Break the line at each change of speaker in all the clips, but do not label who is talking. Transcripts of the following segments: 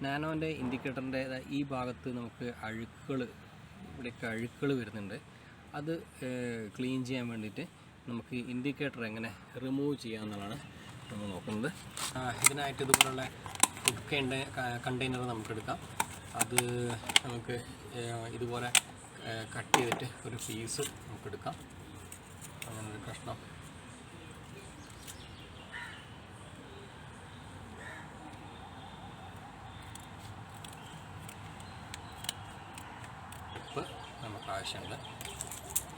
നാനോൻ്റെ ഇൻഡിക്കേറ്ററിൻ്റെ ഈ ഭാഗത്ത് നമുക്ക് ഇവിടെയൊക്കെ അഴുക്കുകൾ വരുന്നുണ്ട്. അത് ക്ലീൻ ചെയ്യാൻ വേണ്ടിയിട്ട് നമുക്ക് ഇൻഡിക്കേറ്റർ എങ്ങനെ റിമൂവ് ചെയ്യാമെന്നുള്ളതാണ് നമ്മൾ നോക്കുന്നത്. ഇതിനായിട്ട് ഇതുപോലുള്ള ഫുഡ് കണ്ടെയ്നർ നമുക്കെടുക്കാം. അത് നമുക്ക് ഇതുപോലെ കട്ട് ചെയ്തിട്ട് ഒരു പീസ് നമുക്കെടുക്കാം. അങ്ങനെ ഒരു കഷ്ണം ഉപ്പ് നമുക്ക് ആവശ്യമുണ്ട്.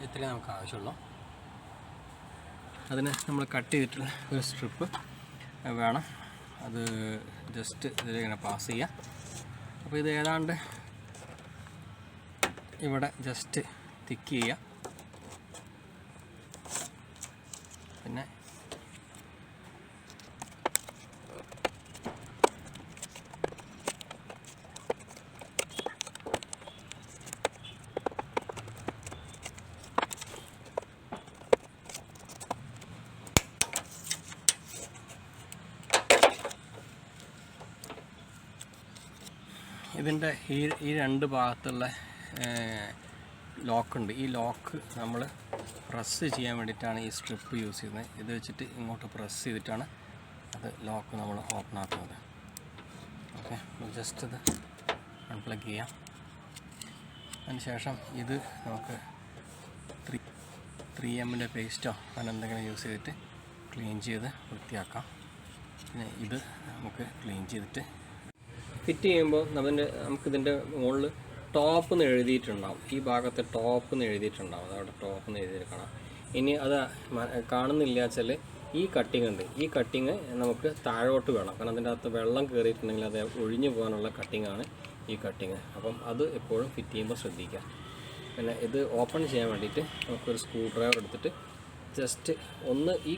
ഇത്രയും നമുക്ക് ആവശ്യമുള്ളൂ. അതിന് നമ്മൾ കട്ട് ചെയ്തിട്ടുള്ള ഒരു സ്ട്രിപ്പ് വേണം. അത് ജസ്റ്റ് ഇതിലിങ്ങനെ പാസ് ചെയ്യുക. അപ്പോൾ ഇത് ഏതാണ്ട് ഇവിടെ ജസ്റ്റ് തിക്ക് ചെയ്യുക. പിന്നെ ഇതിൻ്റെ ഈ രണ്ട് ഭാഗത്തുള്ള ലോക്കുണ്ട്. ഈ ലോക്ക് നമ്മൾ പ്രസ് ചെയ്യാൻ വേണ്ടിയിട്ടാണ് ഈ സ്ട്രിപ്പ് യൂസ് ചെയ്യുന്നത്. ഇത് വെച്ചിട്ട് ഇങ്ങോട്ട് പ്രസ് ചെയ്തിട്ടാണ് അത് ലോക്ക് നമ്മൾ ഓപ്പൺ ആക്കുന്നത്. ഓക്കെ, ജസ്റ്റ് ഇത് അൺപ്ലഗ് ചെയ്യാം. അതിന് ശേഷം ഇത് നമുക്ക് 3M പേസ്റ്റോ അങ്ങനെ എന്തെങ്കിലും യൂസ് ചെയ്തിട്ട് ക്ലീൻ ചെയ്ത് വൃത്തിയാക്കാം. പിന്നെ ഇത് നമുക്ക് ക്ലീൻ ചെയ്തിട്ട് ഫിറ്റ് ചെയ്യുമ്പോൾ നമുക്കിതിൻ്റെ മുകളിൽ ടോപ്പ് എന്ന് എഴുതിയിട്ടുണ്ടാവും. ഈ ഭാഗത്ത് ടോപ്പ് എന്ന് എഴുതിയിട്ടുണ്ടാവും. അതവിടെ ടോപ്പ് എന്ന് എഴുതിയിട്ട് കാണാം. ഇനി അത് കാണുന്നില്ല വെച്ചാൽ ഈ കട്ടിങ് ഉണ്ട്. ഈ കട്ടിങ് നമുക്ക് താഴോട്ട് വേണം. കാരണം അതിൻ്റെ അകത്ത് വെള്ളം കയറിയിട്ടുണ്ടെങ്കിൽ അത് ഒഴിഞ്ഞു പോകാനുള്ള കട്ടിങ്ങാണ് ഈ കട്ടിങ്. അപ്പം അത് എപ്പോഴും ഫിറ്റ് ചെയ്യുമ്പോൾ ശ്രദ്ധിക്കുക. പിന്നെ ഇത് ഓപ്പൺ ചെയ്യാൻ വേണ്ടിയിട്ട് നമുക്കൊരു സ്ക്രൂ ഡ്രൈവർ എടുത്തിട്ട് ജസ്റ്റ് ഒന്ന് ഈ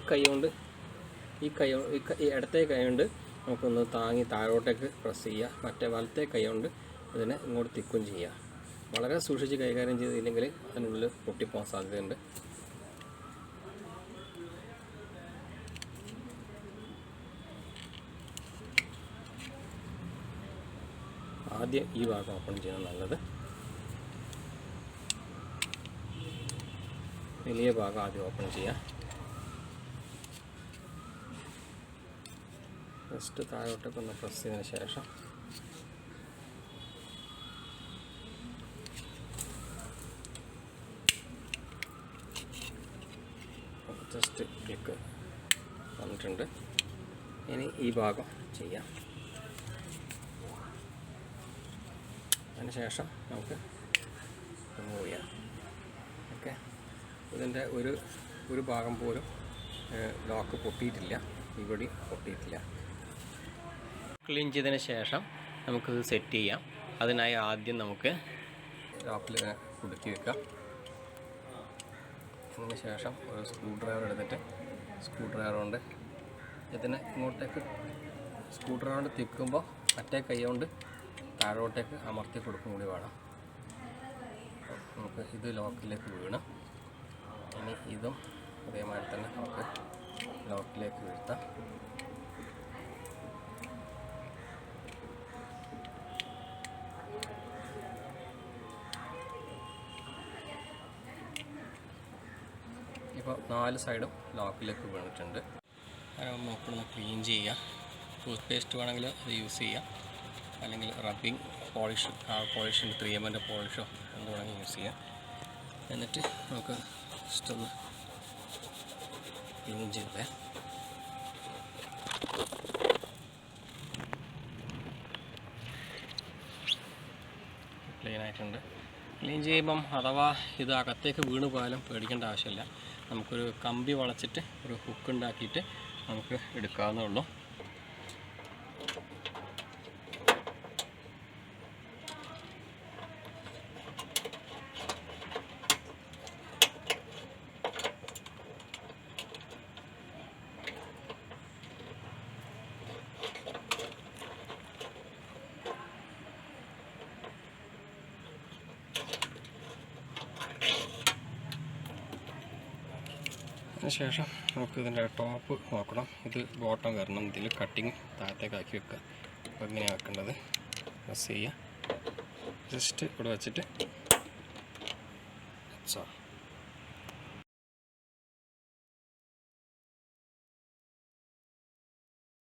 ഇടത്തെ കൈ കൊണ്ട് നമുക്കൊന്ന് താങ്ങി താഴോട്ടേക്ക് പ്രസ് ചെയ്യുക. മറ്റേ വലത്തെ കൈ കൊണ്ട് ഇതിനെ ഇങ്ങോട്ട് തിക്കും ചെയ്യുക. വളരെ സൂക്ഷിച്ച് കൈകാര്യം ചെയ്തില്ലെങ്കിൽ അതിനുള്ളിൽ പൊട്ടിപ്പോകാൻ സാധ്യതയുണ്ട്. ആദ്യം ഈ ഭാഗം ഓപ്പൺ ചെയ്യുന്നത് നല്ലത്. വലിയ ഭാഗം ആദ്യം ഓപ്പൺ ചെയ്യാം. ജസ്റ്റ് താഴോട്ടൊക്കെ ഒന്ന് പ്രസ് ചെയ്തതിന് ശേഷം ജസ്റ്റ് ക്ലിക്ക് വന്നിട്ടുണ്ട്. ഇനി ഈ ഭാഗം ചെയ്യാം. അതിന് ശേഷം നമുക്ക് റിമൂവ് ചെയ്യാം. ഓക്കെ, ഇതിൻ്റെ ഒരു ഭാഗം പോലും ലോക്ക് പൊട്ടിയിട്ടില്ല. ഇവിടെ പൊട്ടിയിട്ടില്ല. ക്ലീൻ ചെയ്തതിന് ശേഷം നമുക്കിത് സെറ്റ് ചെയ്യാം. അതിനായി ആദ്യം നമുക്ക് ലോക്കിൽ കുടുക്കി വെക്കാം. അതിന് ശേഷം ഒരു സ്ക്രൂ ഡ്രൈവർ എടുത്തിട്ട് സ്ക്രൂ ഡ്രൈവർ കൊണ്ട് ഇതിനെ ഇങ്ങോട്ടേക്ക് സ്ക്രൂ ഡ്രൈവർ കൊണ്ട് തിക്കുമ്പോൾ മറ്റേ കൈ കൊണ്ട് താഴോട്ടേക്ക് അമർത്തി കൊടുക്കും കൂടി വേണം. നമുക്ക് ഇത് ലോക്കിലേക്ക് വീണ് ഇനി ഇതും അതേമാതിരി തന്നെ നമുക്ക് ലോക്കിലേക്ക് വീഴ്ത്താം. ഇപ്പോൾ 4 സൈഡും ലോക്കിലേക്ക് വീണിട്ടുണ്ട്. നമുക്കൊന്ന് ക്ലീൻ ചെയ്യാം. ടൂത്ത് പേസ്റ്റ് വേണമെങ്കിൽ അത് യൂസ് ചെയ്യാം. അല്ലെങ്കിൽ റബ്ബിങ് പോളിഷിൻ്റെ 3M പോളിഷോ എന്ത് വേണമെങ്കിൽ യൂസ് ചെയ്യാം. എന്നിട്ട് നമുക്ക് ജസ്റ്റ് ഒന്ന് ക്ലീൻ ചെയ്തേ. ക്ലീൻ ആയിട്ടുണ്ട്. ക്ലീൻ ചെയ്യുമ്പം അഥവാ ഇത് അകത്തേക്ക് വീണ് പോയാലും പേടിക്കേണ്ട ആവശ്യമില്ല. നമുക്കൊരു കമ്പി വളച്ചിട്ട് ഒരു ഹുക്ക് ഉണ്ടാക്കിയിട്ട് നമുക്ക് എടുക്കാവുന്നേ ഉള്ളൂ. അതിനുശേഷം നമുക്ക് ഇതിൻ്റെ ടോപ്പ് നോക്കണം. ഇത് ബോട്ടം വരണം. ഇതിൽ കട്ടിങ് താഴത്തേക്ക് ആക്കി വെക്കുക. അപ്പോൾ ഇങ്ങനെയാണ് വെക്കേണ്ടത്. പ്രസ് ചെയ്യുക, ജസ്റ്റ് ഇവിടെ വെച്ചിട്ട് വെച്ചോ.